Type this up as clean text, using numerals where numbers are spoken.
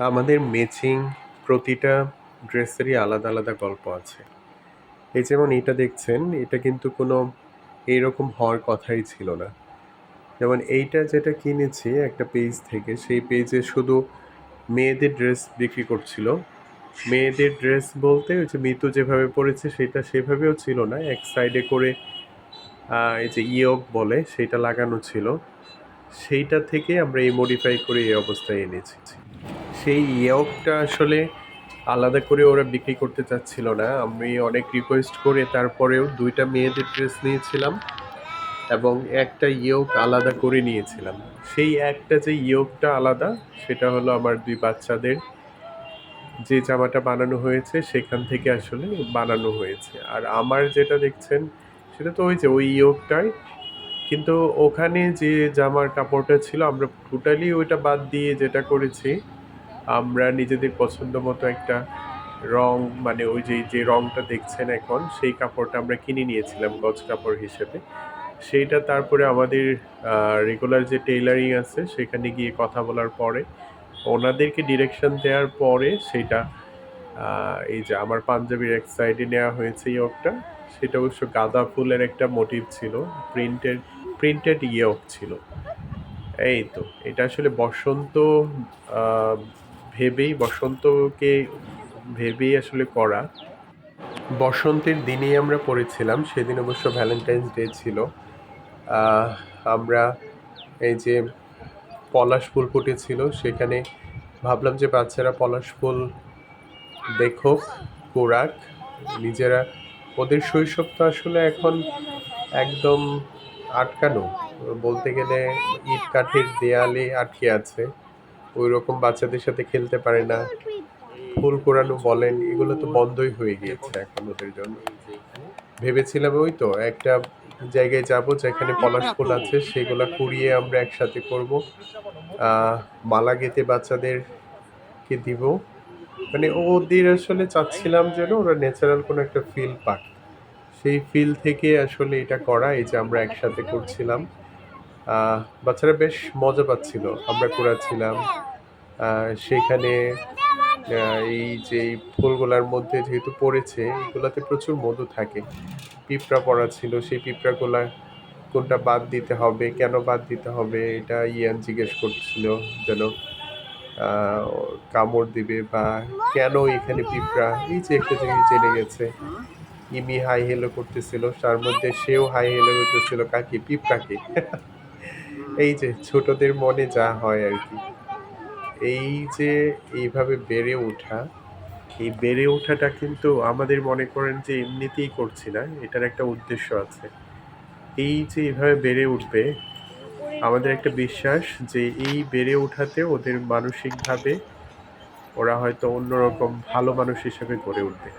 আমাদের ম্যাচিং প্রতিটা ড্রেসেরই আলাদা আলাদা গল্প আছে। এই যেমন এটা দেখছেন, এটা কিন্তু কোনো এইরকম হওয়ার কথাই ছিল না। যেমন এইটা যেটা কিনেছি একটা পেজ থেকে, সেই পেজে শুধু মেয়েদের ড্রেস বিক্রি করছিল। মেয়েদের ড্রেস বলতে ওই যে মিতু যেভাবে পরেছে সেটা সেভাবেও ছিল না। এক সাইডে করে এই যে ইয়োক বলে সেটা লাগানো ছিল। সেইটা থেকে আমরা এই মডিফাই করে এই অবস্থায় এনেছি। সেই ইয়োকটা আসলে আলাদা করে ওরা বিক্রি করতে চাচ্ছিল না। আমি অনেক রিকোয়েস্ট করে তারপরেও ২ টা মেয়েদের ড্রেস নিয়েছিলাম এবং একটা ইয়োক আলাদা করে নিয়েছিলাম। সেই একটা যে ইয়োকটা আলাদা, সেটা হলো আমার ২ বাচ্চাদের যে জামাটা বানানো হয়েছে সেখান থেকে আসলে বানানো হয়েছে। আর আমার যেটা দেখছেন সেটা তো ওই যে ওই ইয়োগটাই। কিন্তু ওখানে যে জামার কাপড়টা ছিল আমরা টোটালি ওইটা বাদ দিয়ে যেটা করেছি, আমরা নিজেদের পছন্দ মতো একটা রং, মানে ওই যে রংটা দেখছেন এখন, সেই কাপড়টা আমরা কিনে নিয়েছিলাম গজ কাপড় হিসেবে। সেইটা তারপরে আমাদের রেগুলার যে টেইলারিং আছে সেখানে গিয়ে কথা বলার পরে, ওনাদেরকে ডিরেকশন দেওয়ার পরে সেইটা এই যে আমার পাঞ্জাবির এক সাইডে নেওয়া হয়েছে ইয়োগটা। সেটা অবশ্য গাঁদা ফুলের একটা মোটিভ ছিল, প্রিন্টেড ইয়োগ ছিল। এই তো এটা আসলে বসন্ত আহ, বসন্তকে ভেবেই আসলে করা। বসন্তের দিনেই আমরা পড়েছিলাম, সেদিন অবশ্য ভ্যালেন্টাইন্স ডে ছিল। আহ, আমরা এই যে পলাশ ফুল ফুটেছিল সেখানে ভাবলাম যে বাচ্চারা পলাশ ফুল দেখুক, কোরাক, নিজেরা ওদের শৈশব তো আসলে এখন একদম আটকানো, বলতে গেলে ইট কাঠের দেয়ালে আটকে আছে। ওই রকম বাচ্চাদের সাথে খেলতে পারে না। ফুল কোরানো বলেন, এগুলো তো বন্ধই হয়ে গিয়েছে এখন ওদের জন্য। ভেবেছিলাম ওই তো একটা জায়গায় যাব যেখানে পলাশ ফুল আছে, সেগুলা কুড়িয়ে আমরা একসাথে করব, মালা গেঁথে বাচ্চাদেরকে দিব। মানে ওদের আসলে চাচ্ছিলাম যেন ওরা ন্যাচারাল কোনো একটা ফিল পাক। সেই ফিল থেকে আসলে এটা করা, এই যে আমরা একসাথে করছিলাম। বাচ্চারা বেশ মজা পাচ্ছিল, আমরা করাচ্ছিলাম। সেখানে এই যে এই ফুলগুলার মধ্যে যেহেতু পড়েছে, এগুলাতে প্রচুর মধু থাকে। পিঁপড়া পড়া ছিল, সেই পিঁপড়াগুলা কোনটা বাদ দিতে হবে, কেন বাদ দিতে হবে, এটা ইয়ান জিজ্ঞেস করছিল যেন কামড় দিবে বা কেন এখানে পিঁপড়া। এই যে একটা জিনিস জেনে গেছে। ইমি হাই হেলো করতেছিল, তার মধ্যে সেও হাই হেলো করতেছিল কাকে, পিঁপড়াকে। এই যে ছোটদের মনে যা হয় আর কি। এই যে এইভাবে বেড়ে ওঠা, এই বেড়ে ওঠাটা কিন্তু আমাদের মনে করেন যে এমনিতেই করছি না, এটার একটা উদ্দেশ্য আছে। এই যে এইভাবে বেড়ে উঠবে, আমাদের একটা বিশ্বাস যে এই বেড়ে ওঠাতে ওদের মানসিকভাবে ওরা হয়তো অন্যরকম ভালো মানুষ হিসেবে গড়ে উঠবে।